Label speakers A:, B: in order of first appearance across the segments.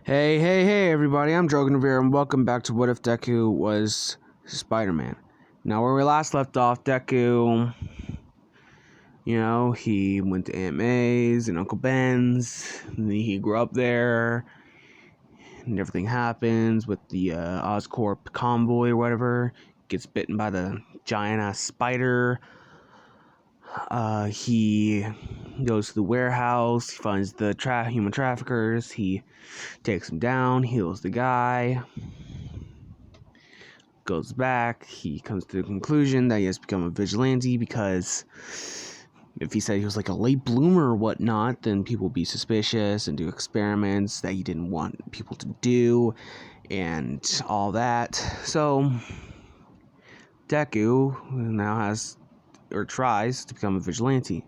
A: Hey, everybody, I'm Drogan Rivera, and welcome back to What If Deku Was Spider-Man. Now, where we last left off, Deku, he went to Aunt May's and Uncle Ben's, and he grew up there, and everything happens with the Oscorp convoy or whatever, gets bitten by the giant-ass spider. He goes to the warehouse, he finds the human traffickers, he takes them down, heals the guy, goes back, he comes to the conclusion that he has become a vigilante because if he said he was like a late bloomer or whatnot, then people would be suspicious and do experiments that he didn't want people to do and all that. So Deku now has or tries to become a vigilante.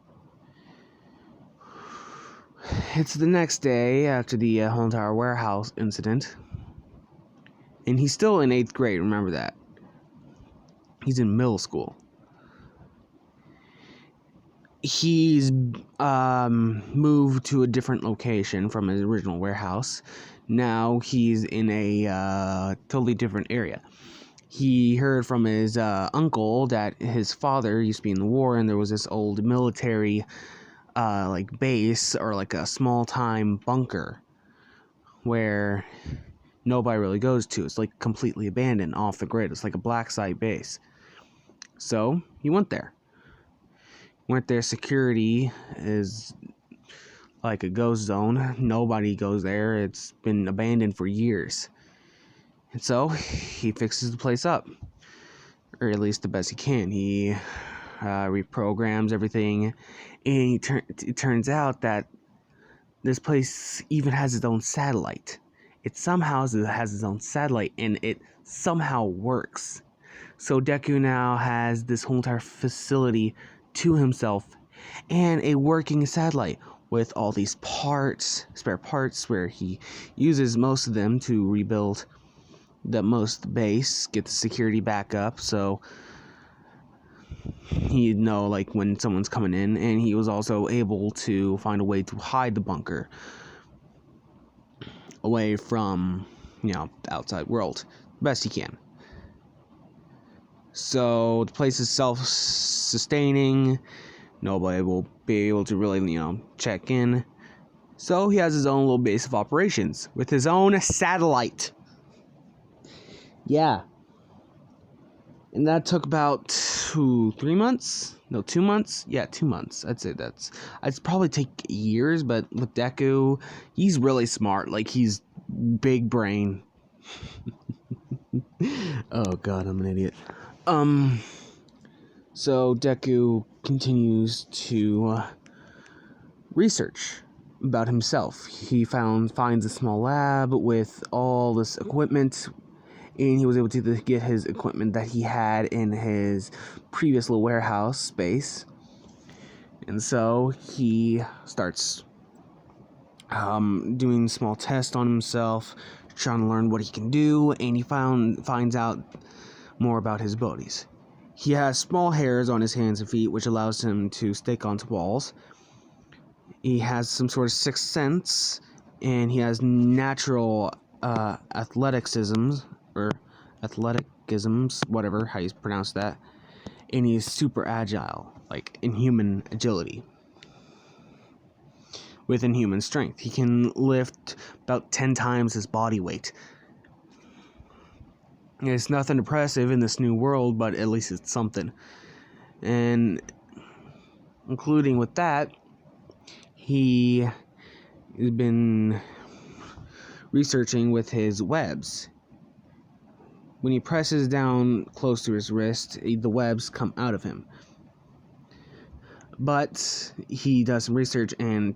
A: It's the next day after the whole entire warehouse incident, and he's still in 8th grade, remember that. He's in middle school. He's moved to a different location from his original warehouse. Now he's in a totally different area. He heard from his uncle that his father used to be in the war, and there was this old military base or like a small-time bunker where nobody really goes to. It's like completely abandoned, off the grid. It's like a black site base. So he went there. Security is like a ghost zone. Nobody goes there. It's been abandoned for years. And so he fixes the place up, or at least the best he can. He reprograms everything, and it turns out that this place even has its own satellite. It somehow has its own satellite, and it somehow works. So Deku now has this whole entire facility to himself and a working satellite with all these spare parts, where he uses most of them to rebuild the base, get the security back up, so he'd know like when someone's coming in. And he was also able to find a way to hide the bunker away from the outside world best he can. So the place is self-sustaining. Nobody will be able to really check in. So he has his own little base of operations with his own satellite. Yeah. And that took about 3 months? No, 2 months? Yeah, 2 months. I'd say I'd probably take years, but with Deku, he's really smart. Like, he's big brain. Oh god, I'm an idiot. So Deku continues to research about himself. He finds a small lab with all this equipment, and he was able to get his equipment that he had in his previous little warehouse space. And so he starts doing small tests on himself, trying to learn what he can do, and he finds out more about his abilities. He has small hairs on his hands and feet, which allows him to stick onto walls. He has some sort of sixth sense, and he has natural athleticisms, whatever, how you pronounce that. And he is super agile, like inhuman agility, with inhuman strength. He can lift about 10 times his body weight. It's nothing impressive in this new world, but at least it's something. And including with that, he has been researching with his webs. When he presses down close to his wrist, the webs come out of him. But he does some research, and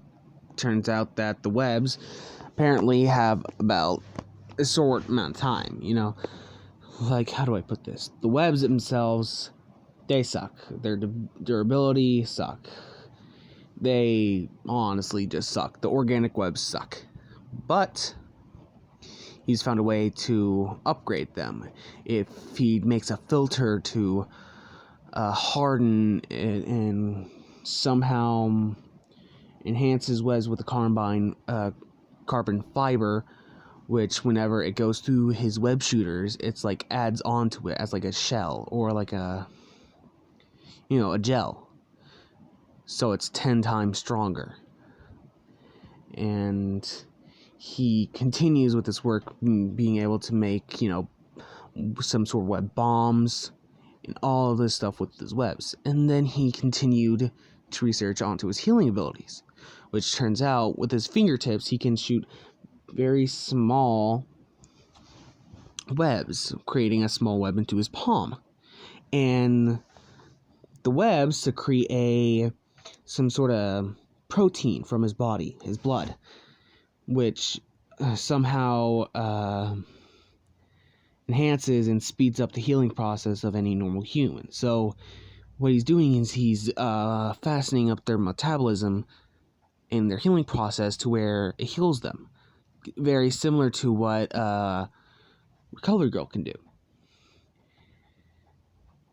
A: turns out that the webs apparently have about a short amount of time, Like, how do I put this? The webs themselves, they suck. Their durability suck. They honestly just suck. The organic webs suck. But he's found a way to upgrade them. If he makes a filter to harden it and somehow enhance his webs with the carbon fiber, which whenever it goes through his web shooters, it's like adds onto it as like a shell or like a gel. So it's 10 times stronger. And he continues with this work, being able to make, some sort of web bombs and all of this stuff with his webs. And then he continued to research onto his healing abilities, which turns out with his fingertips, he can shoot very small webs, creating a small web into his palm. And the webs secrete some sort of protein from his body, his blood, which somehow enhances and speeds up the healing process of any normal human. So what he's doing is he's fastening up their metabolism and their healing process to where it heals them. Very similar to what Color Girl can do.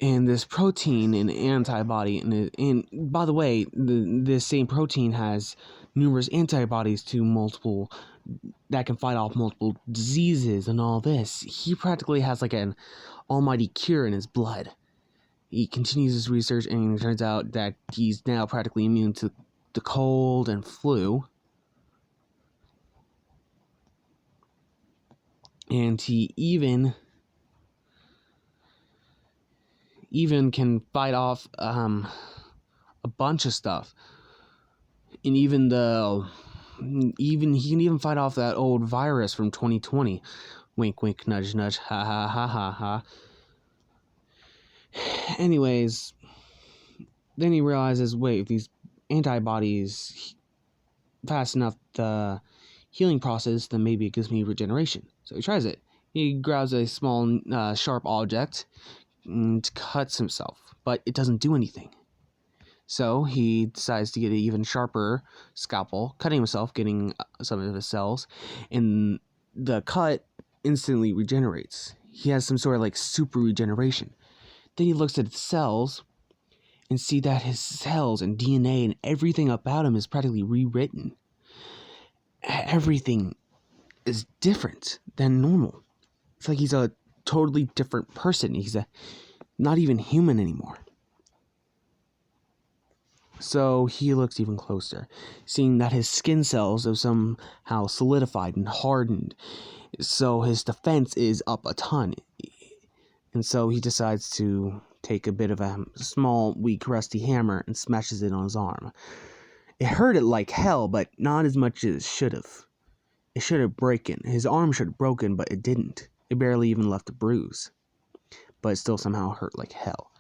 A: And this protein and antibody, and by the way, this same protein has numerous antibodies to multiple, that can fight off multiple diseases and all this. He practically has like an almighty cure in his blood. He continues his research, and it turns out that he's now practically immune to the cold and flu. And he even can fight off a bunch of stuff. And he can even fight off that old virus from 2020. Wink, wink, nudge, nudge. Ha ha ha ha ha. Anyways, then he realizes, wait, if these antibodies fasten up the healing process, then maybe it gives me regeneration. So he tries it. He grabs a small, sharp object and cuts himself, but it doesn't do anything. So he decides to get an even sharper scalpel, cutting himself, getting some of his cells, and the cut instantly regenerates. He has some sort of like super regeneration. Then he looks at the cells and see that his cells and DNA and everything about him is practically rewritten. Everything is different than normal. It's like he's a totally different person. He's not even human anymore. So he looks even closer, seeing that his skin cells have somehow solidified and hardened. So his defense is up a ton. And so he decides to take a bit of a small, weak, rusty hammer and smashes it on his arm. It hurt it like hell, but not as much as it should have. It should have broken. His arm should have broken, but it didn't. It barely even left a bruise. But it still somehow hurt like hell.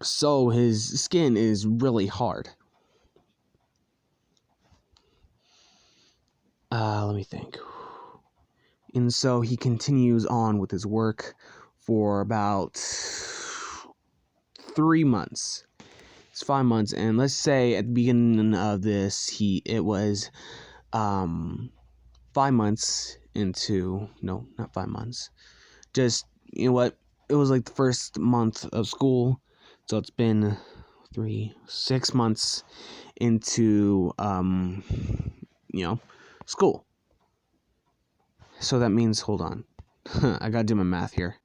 A: So his skin is really hard. Let me think. And so he continues on with his work for about 3 months. It's 5 months, and let's say at the beginning of this, it was 5 months into, no, not 5 months. Just, you know what? It was like the first month of school, so it's been 6 months into, school. So that means, hold on, I gotta do my math here.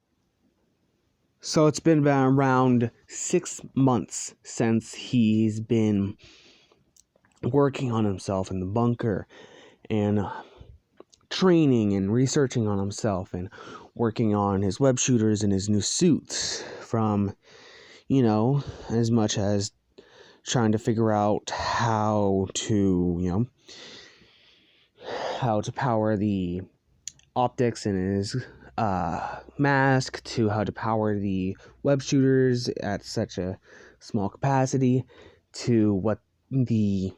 A: So it's been about around 6 months since he's been working on himself in the bunker and training and researching on himself and working on his web shooters and his new suits, from, as much as trying to figure out how to power the optics in his mask, to how to power the web shooters at such a small capacity, to what the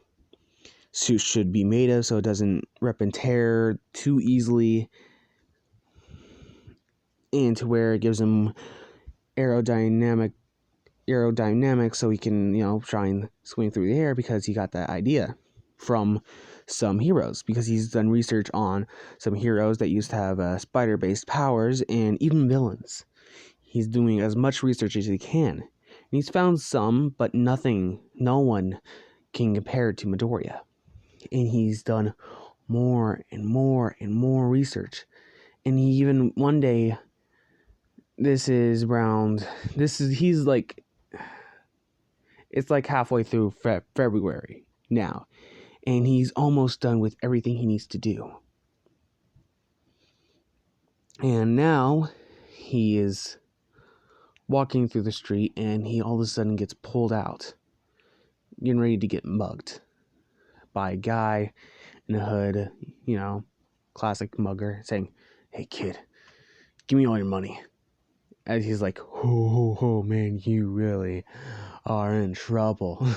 A: suit should be made of so it doesn't rip and tear too easily, and to where it gives him aerodynamics so he can, try and swing through the air, because he got that idea from some heroes, because he's done research on some heroes that used to have spider-based powers, and even villains. He's doing as much research as he can. And he's found some, but no one can compare to Midoriya. And he's done more and more and more research. And he even one day, he's like, it's like halfway through February now, and he's almost done with everything he needs to do. And now he is walking through the street, and he all of a sudden gets pulled out, getting ready to get mugged by a guy in a hood, classic mugger, saying, "Hey kid, give me all your money." As he's like, oh man, you really are in trouble.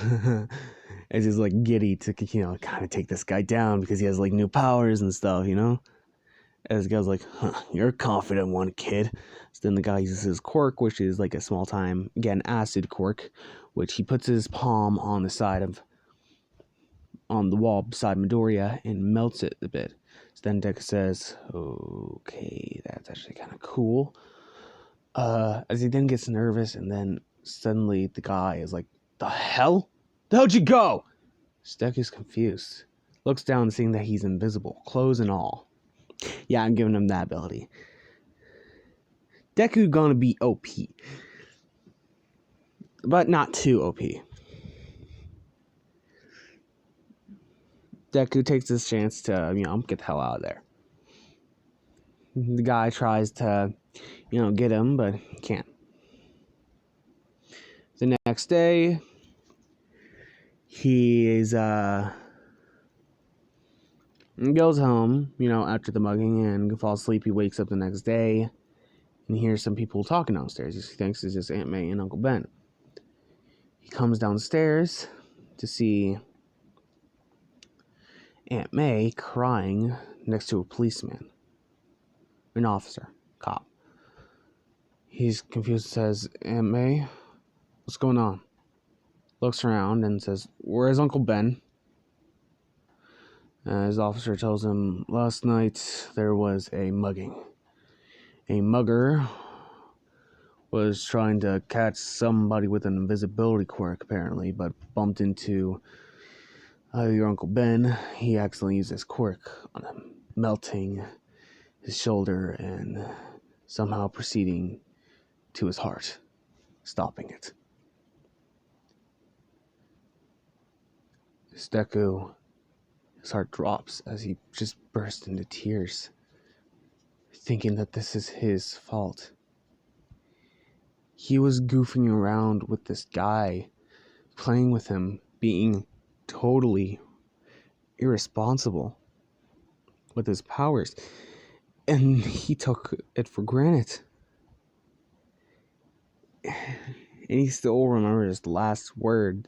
A: As he's like giddy to, kind of take this guy down because he has like new powers and stuff, As the guy's like, you're a confident one, kid. So then the guy uses his quirk, which is like a small time, again, acid quirk, which he puts his palm on the wall beside Midoriya and melts it a bit. So then Deku says, okay, that's actually kind of cool. As he then gets nervous, and then suddenly the guy is like, the hell? How'd you go? Deku's confused. Looks down, seeing that he's invisible, clothes and all. Yeah, I'm giving him that ability. Deku gonna be OP. But not too OP. Deku takes this chance to, get the hell out of there. The guy tries to, get him, but can't. The next day, he is, goes home, after the mugging, and falls asleep. He wakes up the next day and hears some people talking downstairs. He thinks it's just Aunt May and Uncle Ben. He comes downstairs to see Aunt May crying next to a policeman. An officer. Cop. He's confused and says, Aunt May, what's going on? Looks around and says, where's Uncle Ben? His officer tells him, last night there was a mugging. A mugger was trying to catch somebody with an invisibility quirk, apparently, but bumped into your Uncle Ben. He accidentally used his quirk on him, melting his shoulder and somehow proceeding to his heart, stopping it. Deku, his heart drops as he just bursts into tears, thinking that this is his fault. He was goofing around with this guy, playing with him, being totally irresponsible with his powers, and he took it for granted. And he still remembers the last words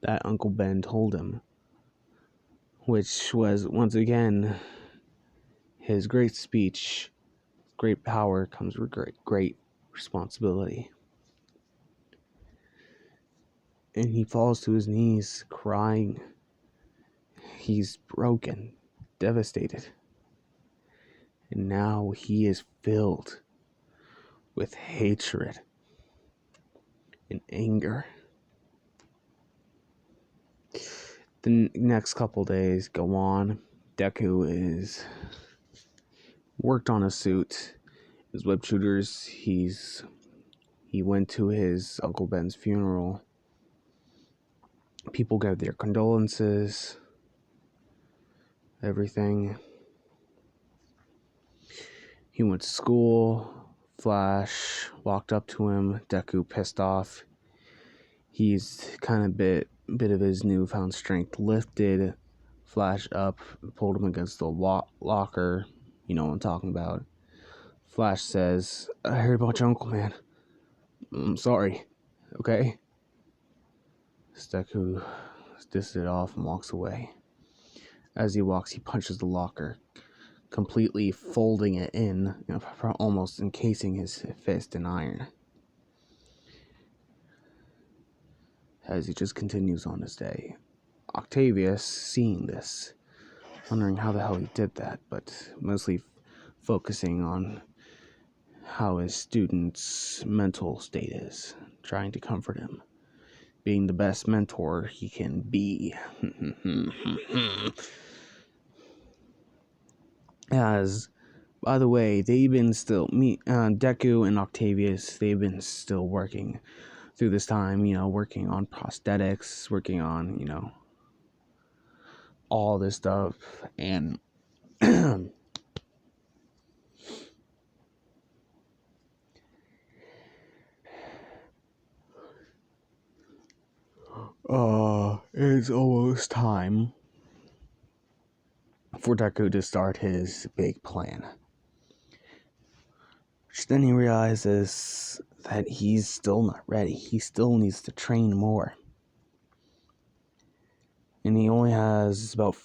A: that Uncle Ben told him, which was, once again, his great speech. Great power comes with great responsibility. And he falls to his knees, crying. He's broken, devastated. And now he is filled with hatred and anger. The next couple days go on. Deku is worked on a suit. His web shooters. He went to his Uncle Ben's funeral. People gave their condolences. Everything. He went to school. Flash walked up to him. Deku pissed off. He's kind of bit of his newfound strength lifted Flash up, pulled him against the locker. You know what I'm talking about. Flash says, I heard about your uncle, man. I'm sorry. Okay? Deku disses it off and walks away. As he walks, he punches the locker, completely folding it in, almost encasing his fist in iron. As he just continues on his day. Octavius, seeing this, wondering how the hell he did that, but mostly focusing on how his student's mental state is, trying to comfort him, being the best mentor he can be. As by the way, they've been still Deku and Octavius. They've been still working through this time. Working on prosthetics, working on all this stuff, and it's almost time for Deku to start his big plan. Which then he realizes that he's still not ready. He still needs to train more. And he only has about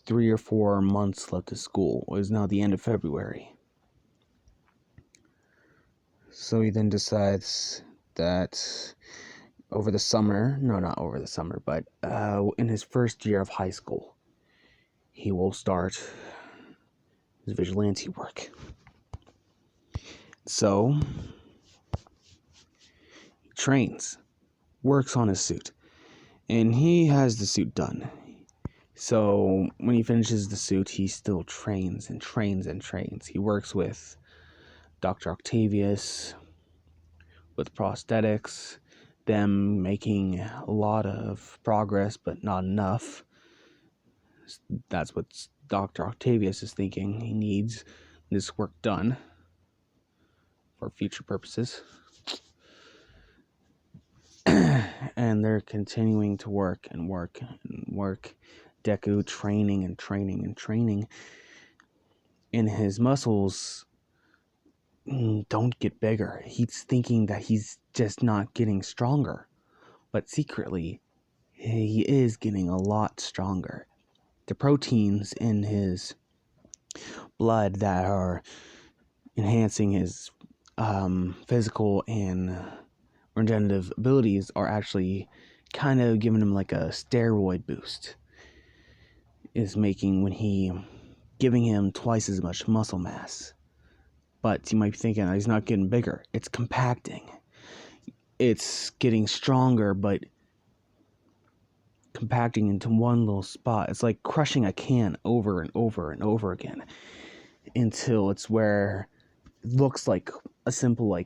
A: 3 or 4 months left of school. It is now the end of February. So he then decides that over the summer, not over the summer, but in his first year of high school, he will start his vigilante work. So he trains, works on his suit, and he has the suit done. So when he finishes the suit, he still trains and trains and trains. He works with Dr. Octavius, with prosthetics, them making a lot of progress, but not enough. That's what Dr. Octavius is thinking. He needs this work done for future purposes. And they're continuing to work and work and work. Deku training and training and training. And his muscles don't get bigger. He's thinking that he's just not getting stronger. But secretly, he is getting a lot stronger. The proteins in his blood that are enhancing his physical and regenerative abilities are actually kind of giving him like a steroid boost. Is giving him twice as much muscle mass. But you might be thinking, he's not getting bigger. It's compacting. It's getting stronger, but compacting into one little spot. It's like crushing a can over and over and over again until it's where it looks like a simple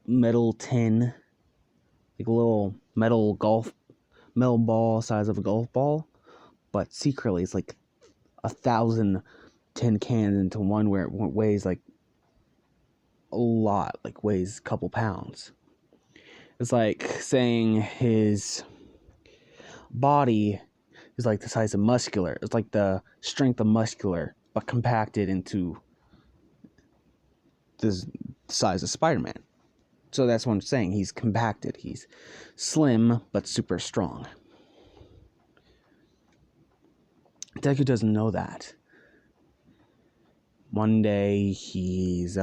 A: metal tin, like a little metal ball size of a golf ball, but secretly it's like 1,000 tin cans into one, where it weighs like a lot, like weighs a couple pounds. It's like saying his body is like the size of muscular. It's like the strength of muscular, but compacted into the size of Spider-Man. So that's what I'm saying. He's compacted. He's slim, but super strong. Deku doesn't know that. One day he's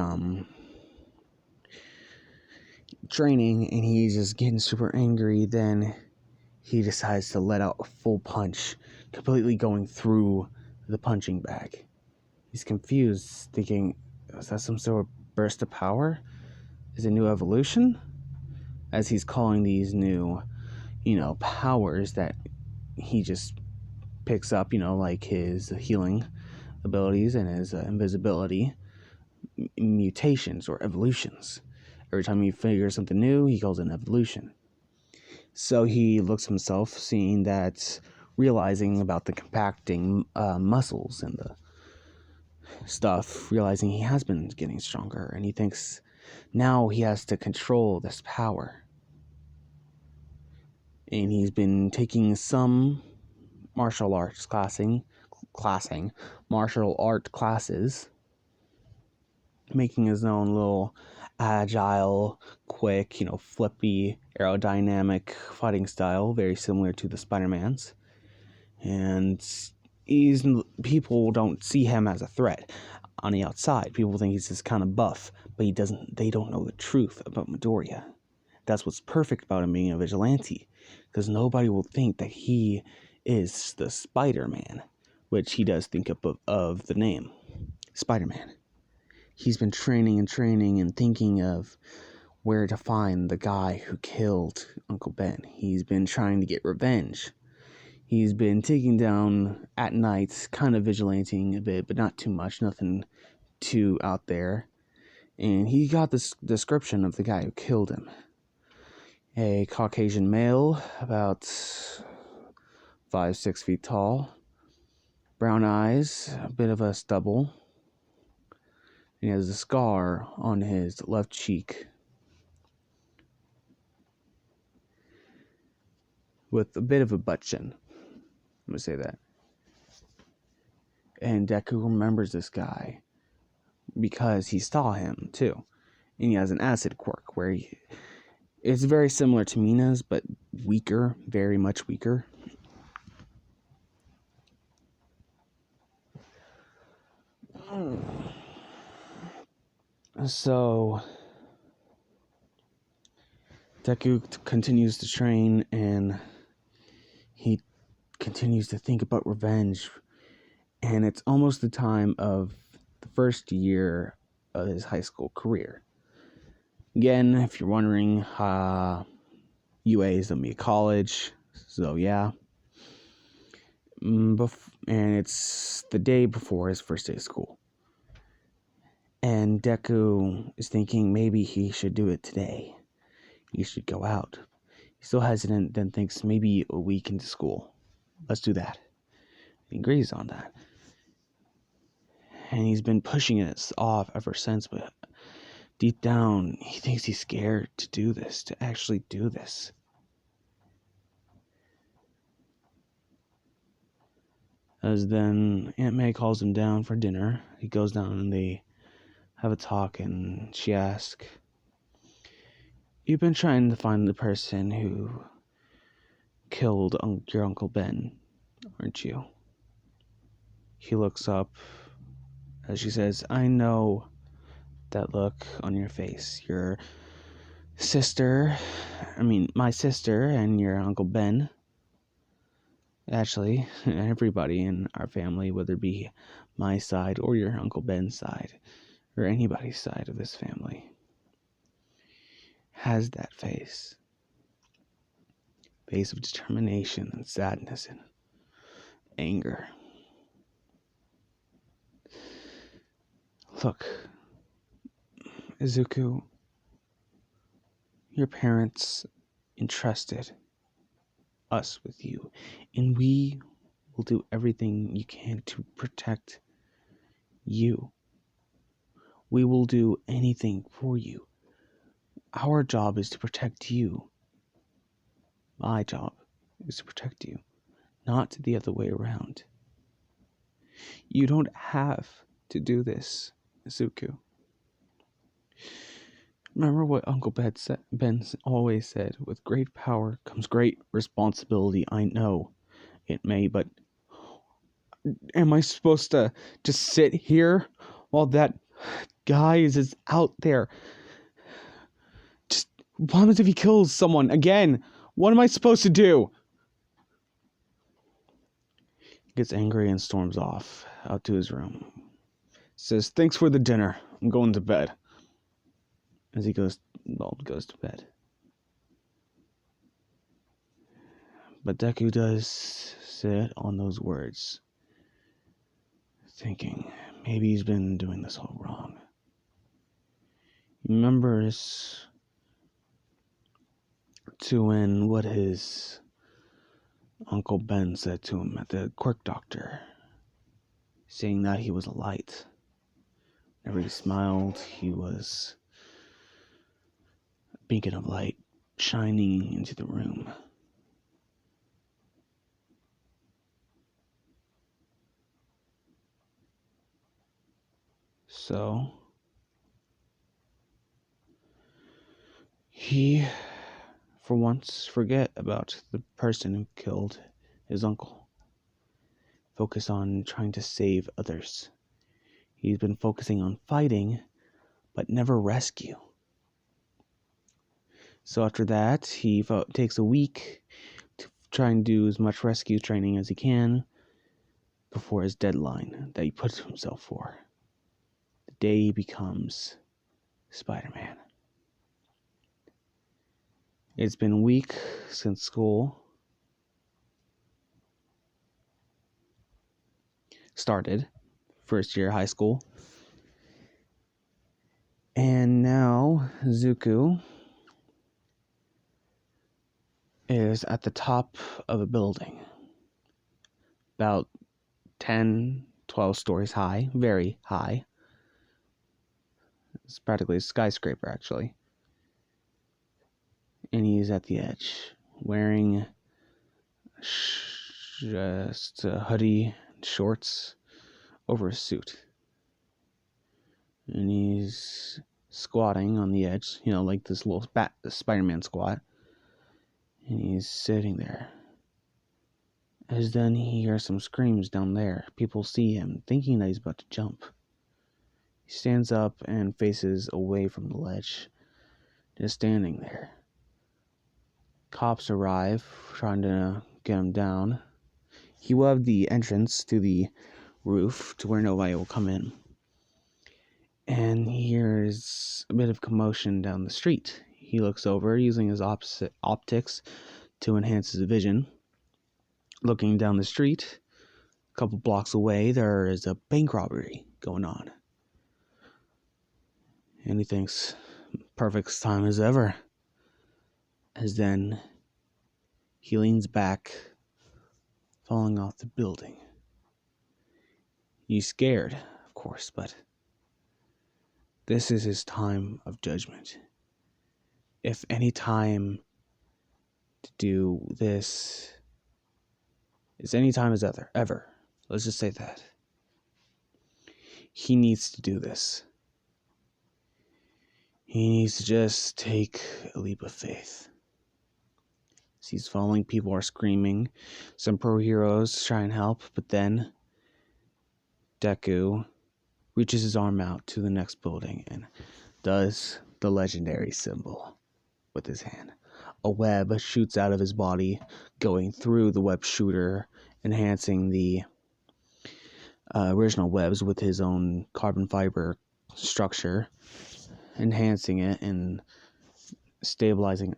A: training and he's just getting super angry. Then he decides to let out a full punch, completely going through the punching bag. He's confused, thinking, is that some sort of burst of power? Is it new evolution? As he's calling these new, powers that he just picks up, like his healing abilities and his invisibility, mutations or evolutions. Every time he figures something new, he calls it an evolution. So he looks himself, realizing about the compacting muscles and the stuff, realizing he has been getting stronger, and he thinks now he has to control this power. And he's been taking some martial arts martial art classes, making his own little agile, quick, flippy, aerodynamic fighting style, very similar to the Spider-Man's. And people don't see him as a threat on the outside. People think he's just kind of buff, but they don't know the truth about Midoriya. That's what's perfect about him being a vigilante, because nobody will think that he is the Spider-Man, which he does think of the name, Spider-Man. He's been training and thinking of where to find the guy who killed Uncle Ben. He's been trying to get revenge. He's been taking down at night, kind of vigilanting a bit, but not too much, nothing too out there. And he got this description of the guy who killed him. A Caucasian male, about 5-6 feet tall, brown eyes, a bit of a stubble. He has a scar on his left cheek with a bit of a butt chin. I'm going to say that. And Deku remembers this guy because he saw him too. And he has an acid quirk where it's very similar to Mina's, but weaker, very much weaker. So Deku continues to train, and he continues to think about revenge. And it's almost the time of the first year of his high school career. Again, if you're wondering, UA is going to be a college, so yeah. And it's the day before his first day of school. And Deku is thinking maybe he should do it today. He should go out. He's still hesitant, then thinks maybe a week into school. Let's do that. He agrees on that. And he's been pushing it off ever since, but deep down, he thinks he's scared to do this, to actually do this. As then Aunt May calls him down for dinner. He goes down and they have a talk, and she asks, "You've been trying to find the person who killed your Uncle Ben, aren't you?" He looks up as she says, "I know that look on your face. My sister and your Uncle Ben. Actually, everybody in our family, whether it be my side or your Uncle Ben's side, or anybody's side of this family, has that face. Face of determination and sadness and anger. Look, Izuku, your parents entrusted us with you, and we will do everything you can to protect you. We will do anything for you. Our job is to protect you. My job is to protect you, not the other way around. You don't have to do this, Izuku. Remember what Uncle Ben always said, with great power comes great responsibility. I know it may, but am I supposed to just sit here while that guy is out there? Just, what happens if he kills someone again? What am I supposed to do?" He gets angry and storms off out to his room. Says, "Thanks for the dinner. I'm going to bed." As he goes to bed. But Deku does sit on those words, thinking maybe he's been doing this all wrong. He remembers what his Uncle Ben said to him at the quirk doctor, saying that he was a light. Whenever he smiled, he was a beacon of light shining into the room. So he, for once, forget about the person who killed his uncle. Focus on trying to save others. He's been focusing on fighting, but never rescue. So after that, he takes a week to try and do as much rescue training as he can before his deadline that he puts himself for. The day he becomes Spider-Man. It's been a week since school. started, first year high school. And now Zuko is at the top of a building, about 10, 12 stories high, very high. It's practically a skyscraper, actually. And he's at the edge, wearing just a hoodie and shorts over a suit. And he's squatting on the edge, like this little Spider-Man squat. And he's sitting there. As then he hears some screams down there. People see him, thinking that he's about to jump. He stands up and faces away from the ledge, just standing there. Cops arrive, trying to get him down. He will have the entrance to the roof to where nobody will come in. And he hears a bit of commotion down the street. He looks over, using his optics to enhance his vision. Looking down the street, a couple blocks away, there is a bank robbery going on. And he thinks, perfect time as ever. As then he leans back, falling off the building. He's scared, of course, but this is his time of judgment. If any time to do this is any time as ever. Let's just say that. He needs to do this. He needs to just take a leap of faith. As he's falling, people are screaming. Some pro heroes try and help, but then Deku reaches his arm out to the next building and does the legendary symbol with his hand. A web shoots out of his body, going through the web shooter, enhancing the original webs with his own carbon fiber structure, enhancing it and stabilizing,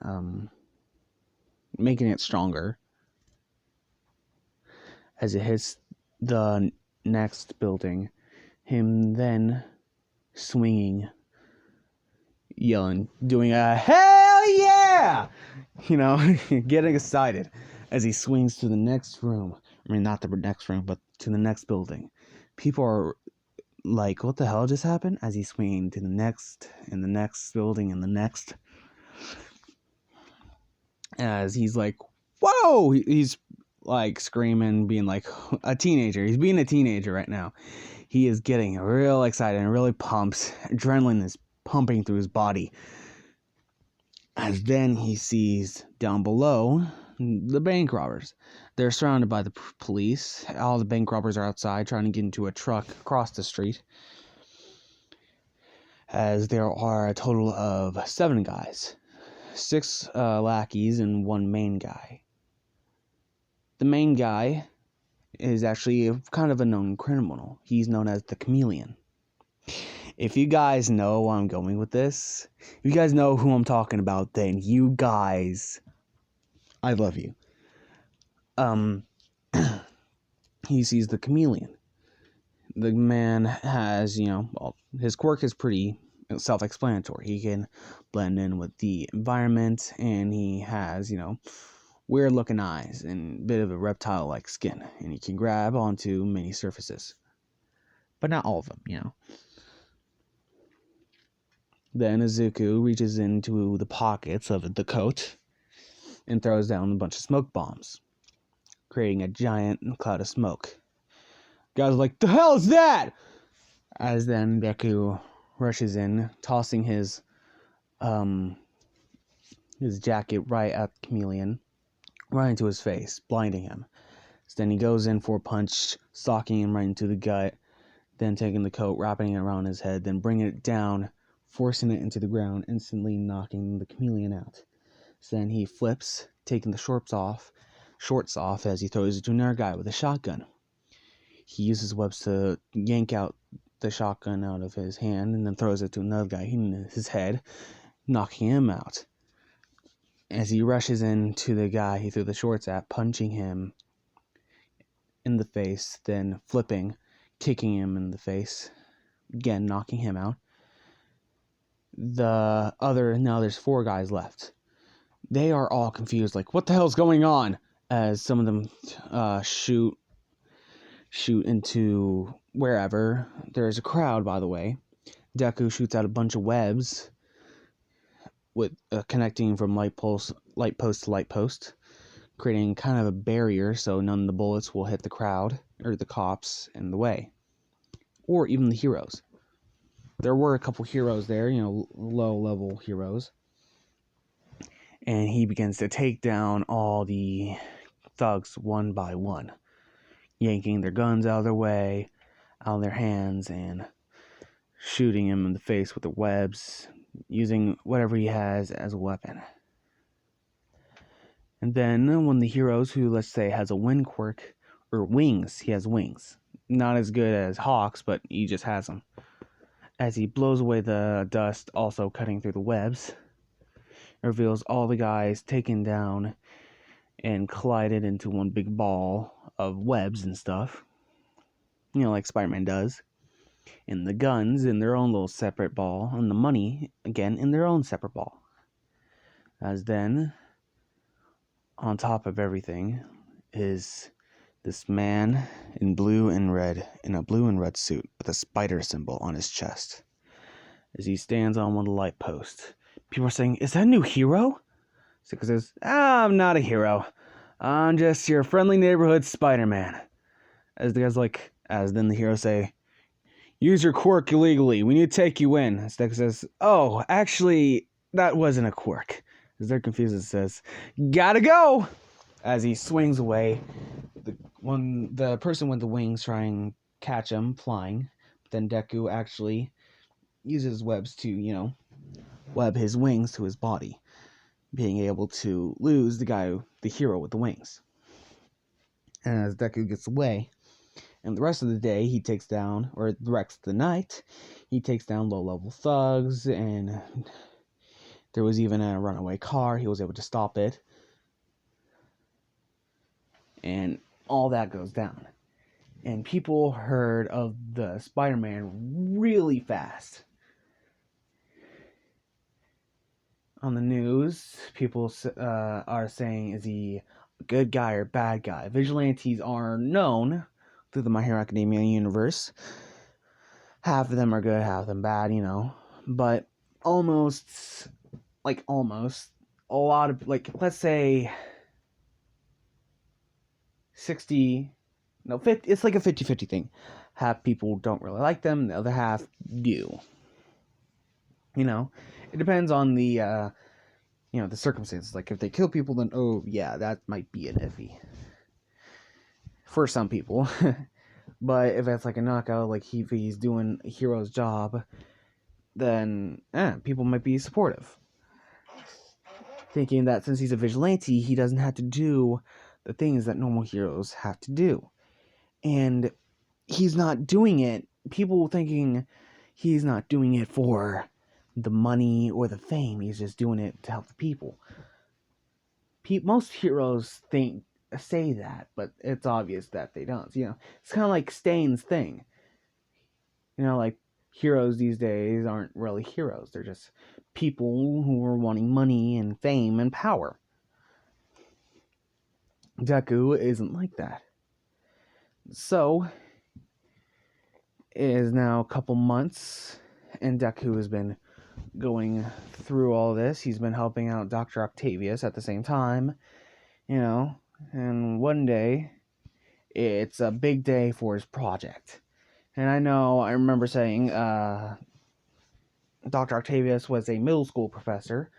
A: making it stronger. As it hits the next building, him then swinging, yelling, doing a hell yeah! Getting excited as he swings to the next room. I mean, not the next room, but to the next building. People are like, what the hell just happened? As he's swinging to the next, and the next building, and the next. As he's like, whoa! He's like screaming, being like a teenager. He's being a teenager right now. He is getting real excited and really pumped. Adrenaline is pumping through his body. As then he sees down below the bank robbers. They're surrounded by the police. All the bank robbers are outside trying to get into a truck across the street. As there are a total of 7 guys. 6 lackeys and 1 main guy. The main guy is actually kind of a known criminal. He's known as the Chameleon. If you guys know where I'm going with this, if you guys know who I'm talking about, then you guys, I love you. He sees the Chameleon. The man has, his quirk is pretty self-explanatory. He can blend in with the environment, and he has, weird-looking eyes and a bit of a reptile-like skin, and he can grab onto many surfaces. But not all of them, Then Izuku reaches into the pockets of the coat and throws down a bunch of smoke bombs, creating a giant cloud of smoke. Guys are like, the hell is that? As then Deku rushes in, tossing his jacket right at the Chameleon, right into his face, blinding him. So then he goes in for a punch, socking him right into the gut, then taking the coat, wrapping it around his head, then bringing it down, forcing it into the ground, instantly knocking the Chameleon out. So then he flips, taking the shorts off as he throws it to another guy with a shotgun. He uses webs to yank out the shotgun out of his hand and then throws it to another guy in his head, knocking him out. As he rushes into the guy he threw the shorts at, punching him in the face, then flipping kicking him in the face, again knocking him out. Now there's 4 guys left. They are all confused, like, what the hell's going on? As some of them shoot into wherever. There's a crowd, by the way. Deku shoots out a bunch of webs with connecting from light post to light post, creating kind of a barrier so none of the bullets will hit the crowd or the cops in the way, or even the heroes. There were a couple heroes there, low-level heroes. And he begins to take down all the thugs one by one, yanking their guns out of their way, out of their hands, and shooting him in the face with the webs, using whatever he has as a weapon. And then when the heroes, who let's say has a wind quirk, or wings, he has wings. Not as good as Hawk's, but he just has them. As he blows away the dust, also cutting through the webs, reveals all the guys taken down and collided into one big ball of webs and stuff. Like Spider-Man does. And the guns in their own little separate ball, and the money, again, in their own separate ball. As then, on top of everything, is this man in a blue and red suit with a spider symbol on his chest. As he stands on one of the light posts. People are saying, is that a new hero? Sika says, I'm not a hero. I'm just your friendly neighborhood Spider-Man. As then the heroes say, use your quirk illegally. We need to take you in. Sika says, oh, actually, that wasn't a quirk. As they're confused, it says, gotta go! As he swings away, the person with the wings trying to catch him flying. Then Deku actually uses webs to, web his wings to his body, being able to lose the hero with the wings. And as Deku gets away, and the rest of the day he takes down, or the rest of the night, he takes down low-level thugs, and there was even a runaway car. He was able to stop it. And all that goes down. And people heard of the Spider-Man really fast. On the news, people are saying, is he a good guy or bad guy? Vigilantes are known through the My Hero Academia universe. Half of them are good, half of them bad, But almost, a lot of, let's say 50, it's like a 50-50 thing. Half people don't really like them, the other half do. It depends on the, the circumstances. Like, if they kill people, then, oh, yeah, that might be an iffy. For some people. But if it's like a knockout, like if he's doing a hero's job, then, people might be supportive. Thinking that since he's a vigilante, he doesn't have to do the things that normal heroes have to do. And he's not doing it, people thinking he's not doing it for the money or the fame. He's just doing it to help the people. Most heroes say that, but it's obvious that they don't. It's kind of like Stain's thing. Heroes these days aren't really heroes. They're just people who are wanting money and fame and power. Deku isn't like that. So, it is now a couple months, and Deku has been going through all this. He's been helping out Dr. Octavius at the same time, and one day, it's a big day for his project. And I remember saying, Dr. Octavius was a middle school professor,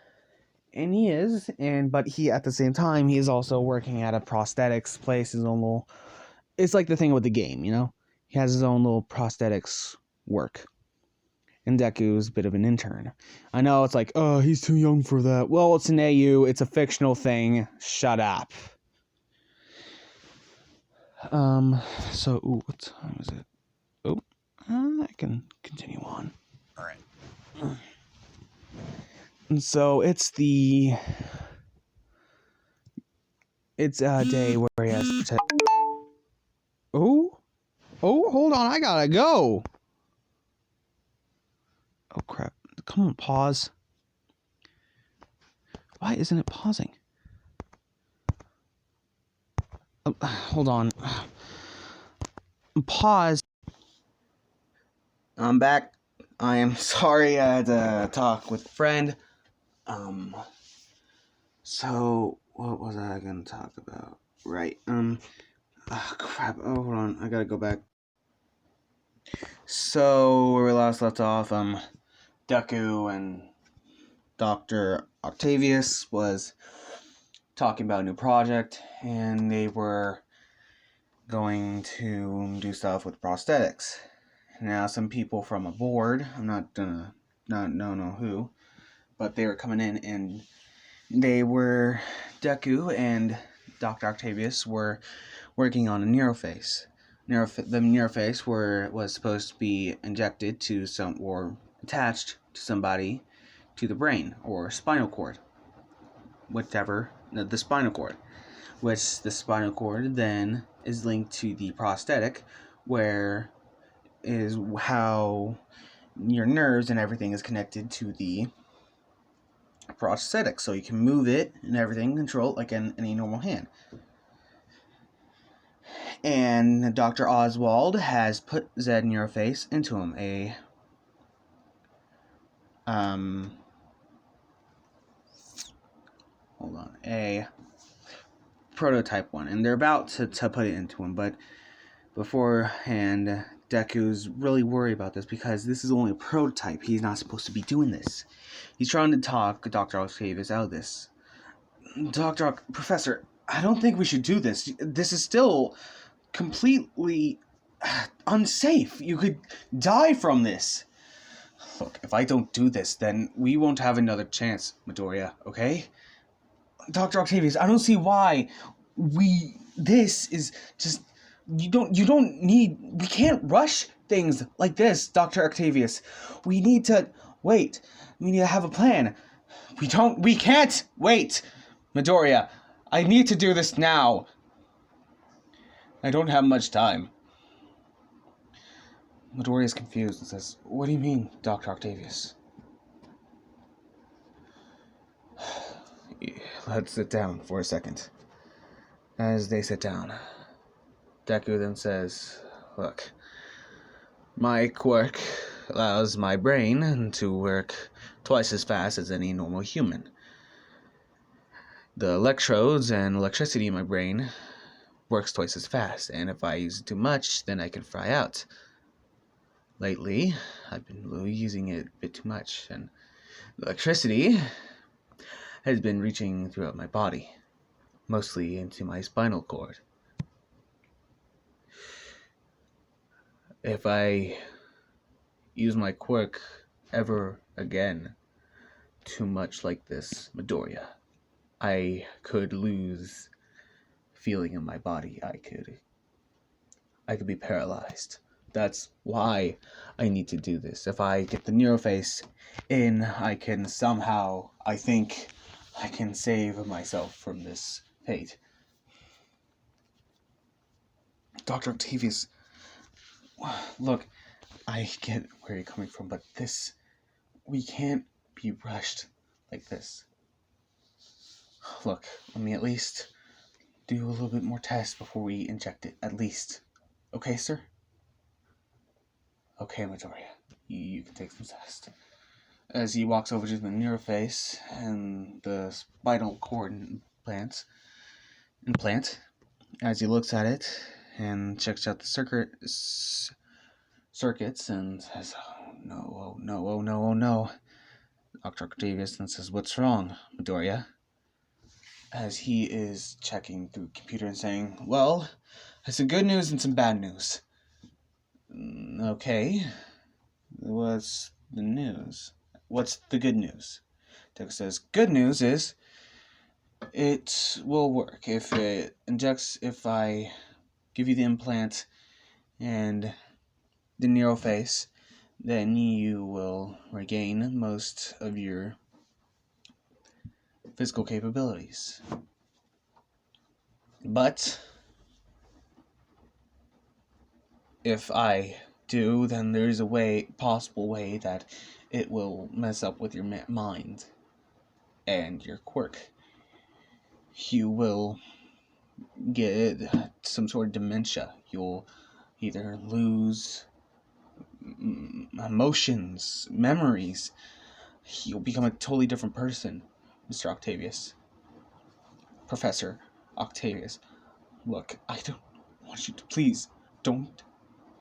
A: and he is, but he, at the same time, he is also working at a prosthetics place, his own little, it's like the thing with the game, he has his own little prosthetics work. And Deku's a bit of an intern. I know it's like, oh, he's too young for that. Well, it's an AU, it's a fictional thing. Shut up. So, what time is it? Oh, I can continue on. Alright. And so, it's a day where he has to protect... Oh?
B: Oh, hold on, I gotta go. Oh, crap. Come on, pause. Why isn't it pausing? Oh, hold on. Pause. I'm back. I am sorry I had to talk with a friend. So, what was I gonna talk about? Right, crap. Oh, hold on. I gotta go back. So, where we last left off, Deku and Dr. Octavius was talking about a new project, and they were going to do stuff with prosthetics. Now, some people from a board, I'm not gonna know who, but they were coming in, and they were, Deku and Dr. Octavius were working on a neuroface. The neuroface was supposed to be injected to some, or attached to somebody, to the brain or spinal cord, whichever, the spinal cord, which the spinal cord then is linked to the prosthetic, where is how your nerves and everything is connected to the prosthetic, so you can move it and everything, control it like in any normal hand. And Dr. Oswald has put Zed Neuroface into him, a prototype one, and they're about to put it into him, but beforehand, Deku's really worried about this because this is only a prototype. He's not supposed to be doing this. He's trying to talk Dr. Octavius out of this. Professor, I don't think we should do this. This is still completely unsafe. You could die from this. Look, if I don't do this, then we won't have another chance, Midoriya, okay? Dr. Octavius, I don't see why this is just, we can't rush things like this, Dr. Octavius. We need to wait. We need to have a plan. We can't wait, Midoriya. I need to do this now. I don't have much time. Midoriya is confused and says, what do you mean, Dr. Octavius? Let's sit down for a second. As they sit down, Deku then says, look, my quirk allows my brain to work twice as fast as any normal human. The electrodes and electricity in my brain works twice as fast, and if I use it too much, then I can fry out. Lately, I've been using it a bit too much, and the electricity has been reaching throughout my body, mostly into my spinal cord. If I use my quirk ever again too much like this, Midoriya, I could lose feeling in my body. I could be paralyzed. That's why I need to do this. If I get the Neuroface in, I can somehow, I think, I can save myself from this fate. Dr. Octavius, look, I get where you're coming from, but we can't be rushed like this. Look, let me at least do a little bit more tests before we inject it, at least. Okay, sir? Okay, Midoriya, you can take some tests. As he walks over to the Neuroface and the spinal cord implant, as he looks at it and checks out the circuits and says, oh no. Dr. Octavius then says, what's wrong, Midoriya? As he is checking through the computer and saying, well, there's some good news and some bad news. Okay, what's the news? What's the good news? Deku says, good news is it will work. If I give you the implant and the Neuroface, then you will regain most of your physical capabilities. But if I do, then there's a possible way that it will mess up with your mind and your quirk. You will get some sort of dementia. You'll either lose emotions, memories. You'll become a totally different person, Mr. Octavius. Professor Octavius. Look, I don't want you to, please, don't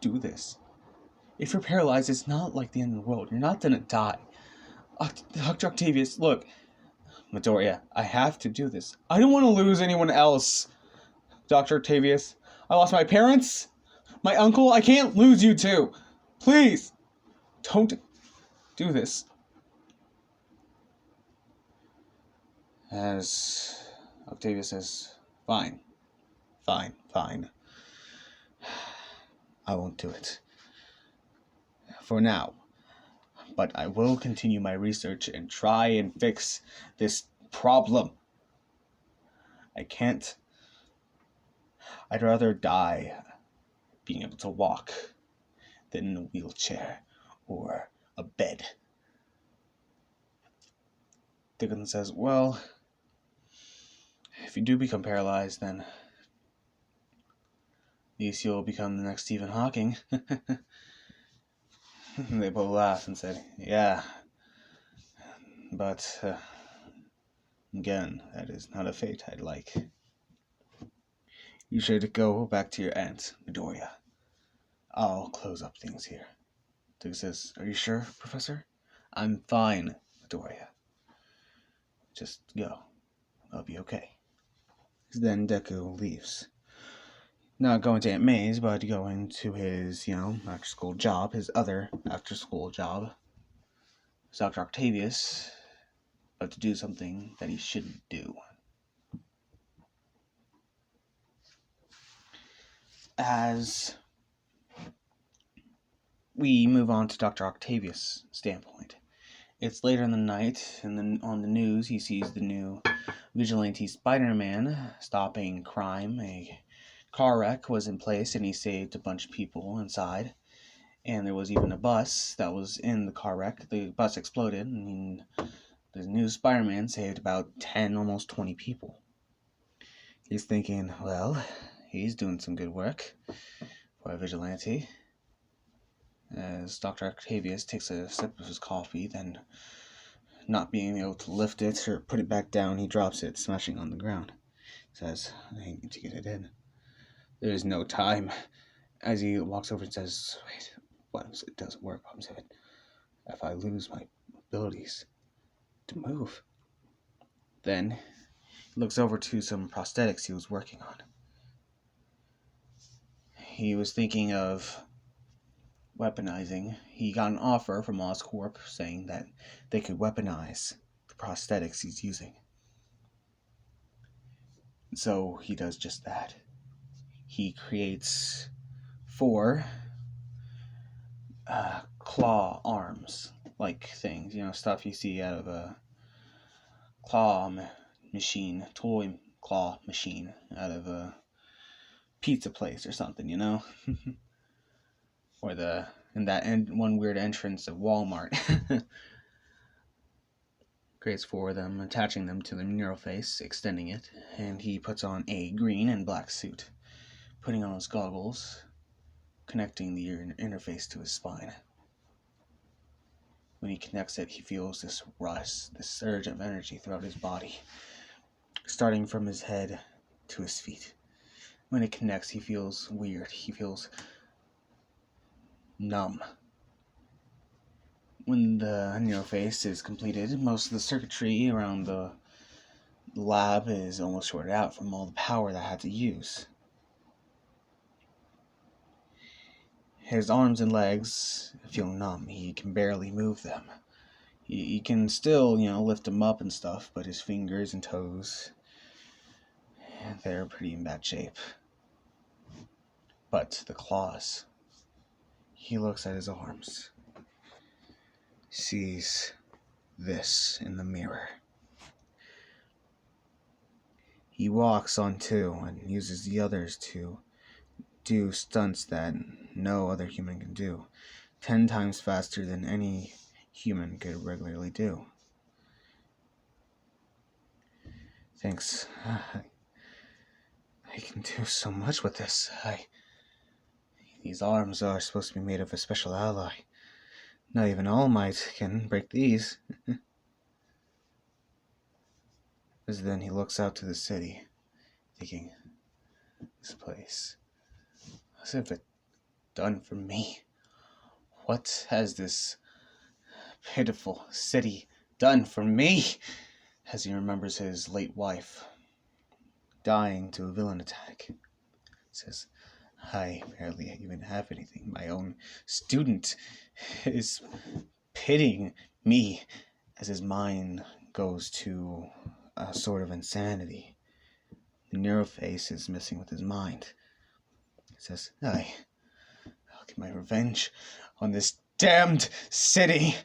B: do this. If you're paralyzed, it's not like the end of the world. You're not gonna die. Dr. Octavius, look. Midoriya, I have to do this. I don't want to lose anyone else. Dr. Octavius, I lost my parents, my uncle. I can't lose you too. Please, don't do this. As Octavius says, fine. I won't do it. For now. But I will continue my research and try and fix this problem. I can't. I'd rather die being able to walk than in a wheelchair or a bed. Dickon says, well, if you do become paralyzed, then at least you'll become the next Stephen Hawking. They both laughed and said, yeah, but again, that is not a fate I'd like. You should go back to your aunt, Midoriya. I'll close up things here. Dick says, are you sure, Professor? I'm fine, Midoriya. Just go. I'll be okay. Then Deku leaves. Not going to Aunt May's, but going to his, after school job, his other after school job. It's Dr. Octavius, but to do something that he shouldn't do. As we move on to Dr. Octavius' standpoint, it's later in the night, and then on the news he sees the new vigilante Spider-Man stopping crime. A car wreck was in place, and he saved a bunch of people inside. And there was even a bus that was in the car wreck. The bus exploded, and the new Spider-Man saved about 10, almost 20 people. He's thinking, well, he's doing some good work for a vigilante. As Dr. Octavius takes a sip of his coffee, then not being able to lift it or put it back down, he drops it, smashing on the ground. Says, I need to get it in. There is no time. As he walks over and says, wait, what? It doesn't work. If I lose my abilities to move. Then he looks over to some prosthetics he was working on. He was thinking of weaponizing. He got an offer from Oscorp saying that they could weaponize the prosthetics he's using. So he does just that. He creates 4 claw arms, like things, stuff you see out of a claw machine, toy claw machine out of a pizza place or something, or in that one weird entrance of Walmart. Creates 4 of them, attaching them to the mural face, extending it, and he puts on a green and black suit, putting on his goggles, connecting the interface to his spine. When he connects it, he feels this rush, this surge of energy throughout his body, starting from his head to his feet. When it connects, he feels weird. He feels numb. When the neuroface is completed, most of the circuitry around the lab is almost shorted out from all the power that I had to use. His arms and legs feel numb. He can barely move them. He can still, lift them up and stuff, but his fingers and toes, they're pretty in bad shape. But the claws, he looks at his arms, sees this in the mirror. He walks on 2 and uses the others to do stunts that no other human can do. 10 times faster than any human could regularly do. Thanks. I can do so much with this. These arms are supposed to be made of a special alloy. Not even All Might can break these. As then he looks out to the city, thinking, this place, as if it's done for me. What has this pitiful city done for me? As he remembers his late wife dying to a villain attack. He says, I barely even have anything. My own student is pitying me as his mind goes to a sort of insanity. The neuroface is missing with his mind. He says, I'll get my revenge on this damned city.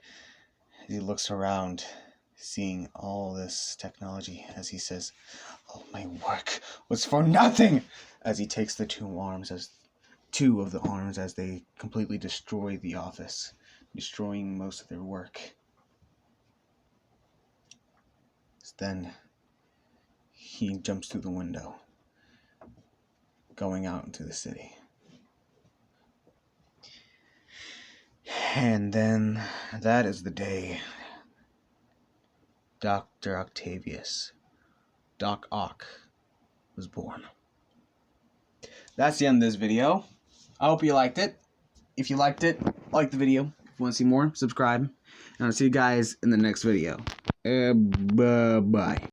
B: As he looks around, seeing all this technology, as he says, all my work was for nothing. As he takes the two of the arms as they completely destroy the office, destroying most of their work. Then he jumps through the window, going out into the city. And then that is the day Dr. Octavius, Doc Ock, was born. That's the end of this video. I hope you liked it. If you liked it, like the video. If you want to see more, subscribe. And I'll see you guys in the next video. Bye-bye.